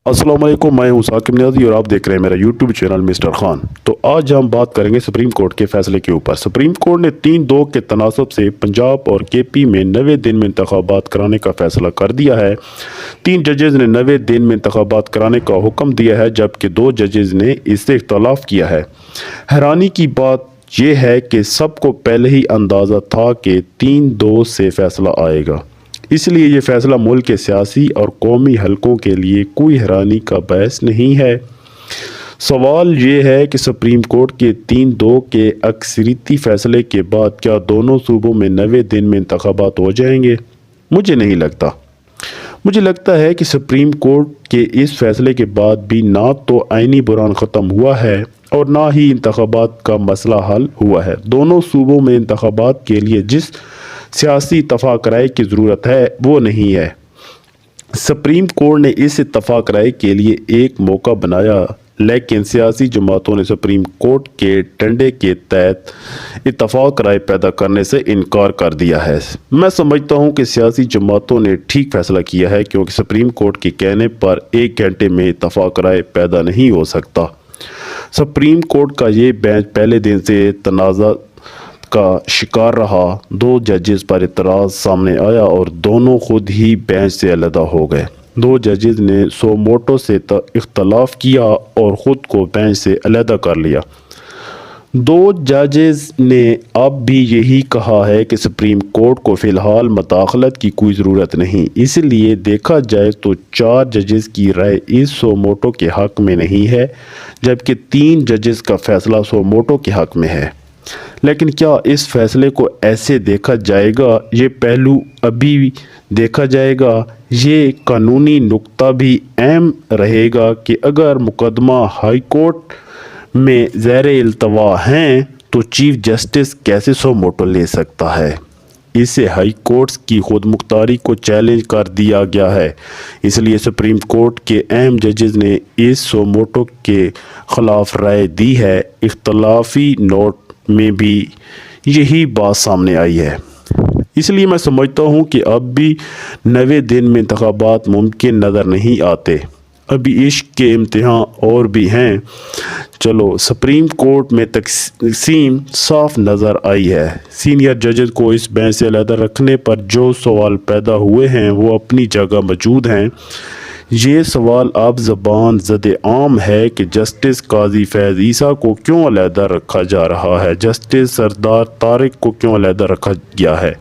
अस्सलाम वालेकुम, मैं हूं साकिब नियाज़ी और आप देख रहे हैं मेरा यूट्यूब चैनल मिस्टर खान। तो आज हम बात करेंगे सुप्रीम कोर्ट के फैसले के ऊपर। सुप्रीम कोर्ट ने 3-2 के तनासब से पंजाब और केपी में 90 दिन में इंतखाबात कराने का फैसला कर दिया है। 3 जजेज़ ने 90 दिन में इंतखाबात कराने का हुक्म दिया है, जबकि 2 जजेज़ ने इससे इख्तलाफ किया है। हैरानी की बात यह है कि सबको पहले ही अंदाज़ा था कि 3-2 से फैसला आएगा, इसलिए ये फैसला मुल्क के सियासी और कौमी हलकों के लिए कोई हैरानी का बायस नहीं है। सवाल ये है कि सुप्रीम कोर्ट के 3-2 के अक्सरियती फैसले के बाद क्या दोनों सूबों में 90 दिन में इंतखाबात हो जाएंगे? मुझे नहीं लगता। मुझे लगता है कि सुप्रीम कोर्ट के इस फैसले के बाद भी ना तो आईनी बुरान ख़त्म हुआ है और ना ही इंतखाबात का मसला हल हुआ है। दोनों सूबों में इंतखाबात के लिए जिस सियासी इत्तफाक राय की ज़रूरत है वो नहीं है। सुप्रीम कोर्ट ने इस इत्तफाक राय के लिए एक मौका बनाया, लेकिन सियासी जमातों ने सुप्रीम कोर्ट के डंडे के तहत इत्तफाक राय पैदा करने से इनकार कर दिया है। मैं समझता हूं कि सियासी जमातों ने ठीक फैसला किया है, क्योंकि सुप्रीम कोर्ट के कहने पर 1 घंटे में इत्तफाक राय पैदा नहीं हो सकता। सुप्रीम कोर्ट का ये बेंच पहले दिन से तनाज़ा का शिकार रहा। 2 जजेस पर इतराज़ सामने आया और दोनों खुद ही बेंच से अलहदा हो गए। 2 जजेस ने सो मोटो से इख्तलाफ किया और ख़ुद को बेंच से अलहदा कर लिया। 2 जजेस ने अब भी यही कहा है कि सुप्रीम कोर्ट को फ़िलहाल मुदाखलत की कोई ज़रूरत नहीं। इसलिए देखा जाए तो 4 जजेस की राय इस सो मोटो के हक़ में नहीं है, जबकि 3 जजेस का फ़ैसला सो मोटो के हक़ में है। लेकिन क्या इस फैसले को ऐसे देखा जाएगा? ये पहलू अभी भी देखा जाएगा। ये कानूनी नुक्ता भी अहम रहेगा कि अगर मुकदमा हाई कोर्ट में ज़ेर इल्तवा हैं तो चीफ जस्टिस कैसे सो मोटो ले सकता है। इसे हाई कोर्ट्स की खुद मुख्तारी को चैलेंज कर दिया गया है। इसलिए सुप्रीम कोर्ट के अहम जजेस ने इस सो मोटो के ख़िलाफ़ राय दी है। इख्तलाफी नोट में भी यही बात सामने आई है। इसलिए मैं समझता हूँ कि अब भी 90 दिन में इंतखाबात मुमकिन नज़र नहीं आते। अभी इश्क के इम्तिहान और भी हैं। चलो, सुप्रीम कोर्ट में तकसीम साफ नज़र आई है। सीनियर जजेस को इस बेंच से अलहदा रखने पर जो सवाल पैदा हुए हैं वो अपनी जगह मौजूद हैं। ये सवाल अब ज़बान ज़द आम है कि जस्टिस काजी फैज़ ईसा को क्यों अलहदा रखा जा रहा है, जस्टिस सरदार तारिक को क्यों अलहदा रखा गया है।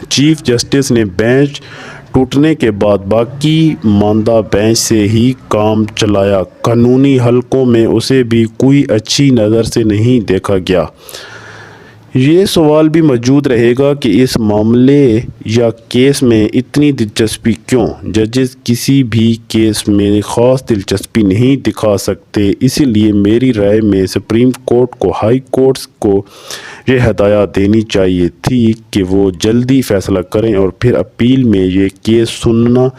चीफ जस्टिस ने बेंच टूटने के बाद बाकी मानदा बेंच से ही काम चलाया। कानूनी हलकों में उसे भी कोई अच्छी नज़र से नहीं देखा गया। ये सवाल भी मौजूद रहेगा कि इस मामले या केस में इतनी दिलचस्पी क्यों? जजेस किसी भी केस में ख़ास दिलचस्पी नहीं दिखा सकते। इसीलिए मेरी राय में सुप्रीम कोर्ट को हाई कोर्ट्स को ये हदायत देनी चाहिए थी कि वो जल्दी फ़ैसला करें और फिर अपील में ये केस सुनना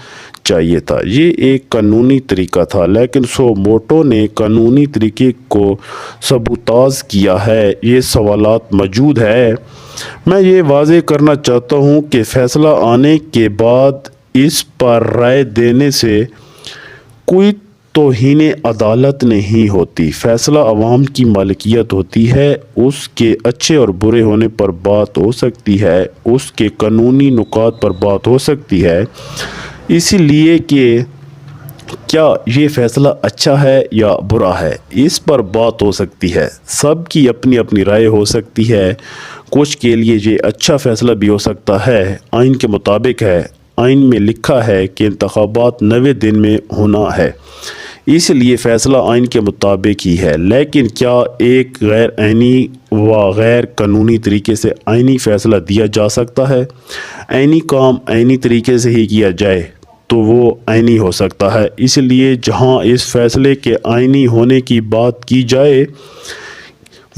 चाहिए था। ये एक कानूनी तरीका था, लेकिन सो मोटो ने कानूनी तरीके को सबूताज किया है। ये सवालात मौजूद है। मैं ये वाज़ेह करना चाहता हूँ कि फ़ैसला आने के बाद इस पर राय देने से कोई तौहीन अदालत नहीं होती। फ़ैसला अवाम की मालिकियत होती है। उसके अच्छे और बुरे होने पर बात हो सकती है, उसके कानूनी नुकात पर बात हो सकती है। इसीलिए कि क्या ये फ़ैसला अच्छा है या बुरा है, इस पर बात हो सकती है। सब की अपनी अपनी राय हो सकती है। कुछ के लिए ये अच्छा फ़ैसला भी हो सकता है। आइन के मुताबिक है, आइन में लिखा है कि इंतखाबात 90 दिन में होना है, इसलिए फ़ैसला आइन के मुताबिक ही है। लेकिन क्या एक गैर आइनी व गैर कानूनी तरीके से आइनी फ़ैसला दिया जा सकता है? आइनी काम आइनी तरीके से ही किया जाए तो वो आइनी हो सकता है। इसलिए जहाँ इस फ़ैसले के आइनी होने की बात की जाए,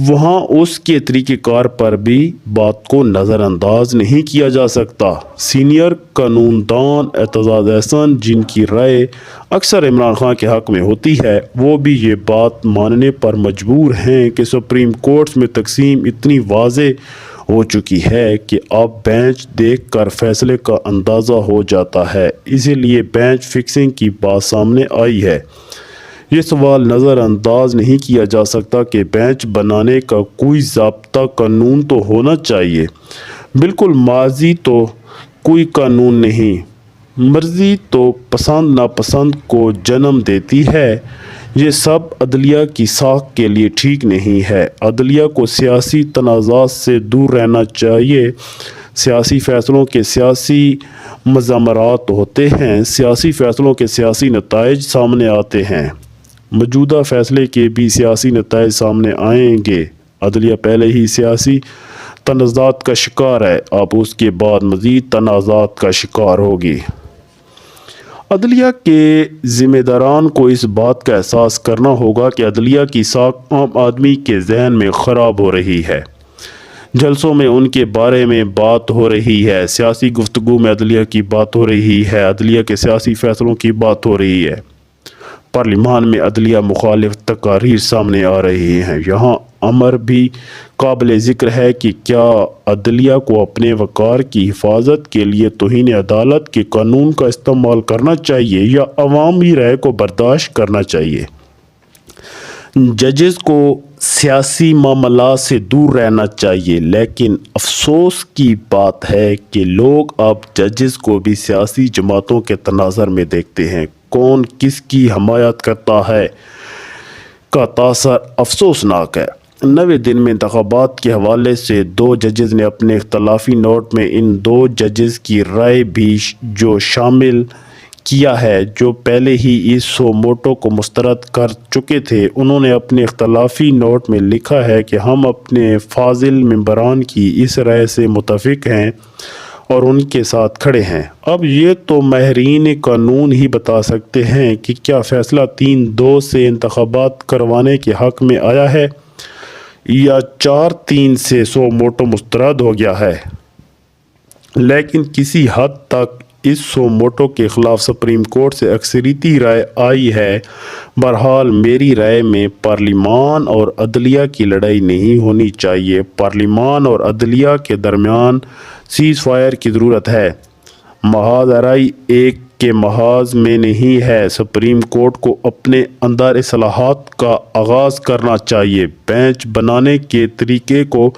वहाँ उसके तरीक़ेकार पर भी बात को नज़रअंदाज नहीं किया जा सकता। सीनियर कानूनदान एतज़ाज़ एहसन, जिनकी राय अक्सर इमरान खान के हक़ में होती है, वो भी ये बात मानने पर मजबूर हैं कि सुप्रीम कोर्ट्स में तकसीम इतनी वाज़ेह ہو چکی ہے کہ اب بینچ دیکھ کر فیصلے کا اندازہ ہو جاتا ہے، اسی لیے بینچ فکسنگ کی بات سامنے آئی ہے۔ یہ سوال نظر انداز نہیں کیا جا سکتا کہ بینچ بنانے کا کوئی ضابطہ قانون تو ہونا چاہیے۔ بالکل ماضی تو کوئی قانون نہیں، مرضی تو پسند ناپسند کو جنم دیتی ہے۔ یہ سب عدلیہ کی ساکھ کے لیے ٹھیک نہیں ہے۔ عدلیہ کو سیاسی تنازعات سے دور رہنا چاہیے۔ سیاسی فیصلوں کے سیاسی مضمرات ہوتے ہیں، سیاسی فیصلوں کے سیاسی نتائج سامنے آتے ہیں۔ موجودہ فیصلے کے بھی سیاسی نتائج سامنے آئیں گے۔ عدلیہ پہلے ہی سیاسی تنازعات کا شکار ہے، اب اس کے بعد مزید تنازعات کا شکار ہوگی۔ عدلیہ کے ذمہ داران کو اس بات کا احساس کرنا ہوگا کہ عدلیہ کی ساکھ عام آدمی کے ذہن میں خراب ہو رہی ہے۔ جلسوں میں ان کے بارے میں بات ہو رہی ہے، سیاسی گفتگو میں عدلیہ کی بات ہو رہی ہے، عدلیہ کے سیاسی فیصلوں کی بات ہو رہی ہے۔ پارلیمان میں عدلیہ مخالف تقاریر سامنے آ رہی ہیں۔ یہاں امر بھی قابل ذکر ہے کہ کیا عدلیہ کو اپنے وقار کی حفاظت کے لیے توہین عدالت کے قانون کا استعمال کرنا چاہیے یا عوامی رائے کو برداشت کرنا چاہیے۔ ججز کو سیاسی معاملات سے دور رہنا چاہیے، لیکن افسوس کی بات ہے کہ لوگ اب ججز کو بھی سیاسی جماعتوں کے تناظر میں دیکھتے ہیں۔ کون کس کی حمایت کرتا ہے کا تاثر افسوسناک ہے۔ 90 دن میں انتخابات کے حوالے سے 2 ججز نے اپنے اختلافی نوٹ میں ان 2 ججز کی رائے بھی جو شامل کیا ہے جو پہلے ہی اس سو موٹو کو مسترد کر چکے تھے۔ انہوں نے اپنے اختلافی نوٹ میں لکھا ہے کہ ہم اپنے فاضل ممبران کی اس رائے سے متفق ہیں اور ان کے ساتھ کھڑے ہیں۔ اب یہ تو ماہرین قانون ہی بتا سکتے ہیں کہ کیا فیصلہ 3-2 سے انتخابات کروانے کے حق میں آیا ہے یا 4-3 سے سو موٹو مسترد ہو گیا ہے، لیکن کسی حد تک اس سو موٹو کے خلاف سپریم کورٹ سے اکثریتی رائے آئی ہے۔ بہرحال میری رائے میں پارلیمان اور عدلیہ کی لڑائی نہیں ہونی چاہیے۔ پارلیمان اور عدلیہ کے درمیان سیز فائر کی ضرورت ہے، محاذ آرائی ایک کے محاذ میں نہیں ہے۔ سپریم کورٹ کو اپنے اندر اصلاحات کا آغاز کرنا چاہیے، بینچ بنانے کے طریقے کو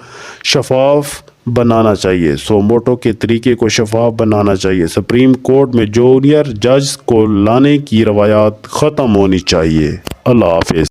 شفاف بنانا چاہیے، سو موٹو کے طریقے کو شفاف بنانا چاہیے۔ سپریم کورٹ میں جونیئر ججز کو لانے کی روایات ختم ہونی چاہیے۔ اللہ حافظ۔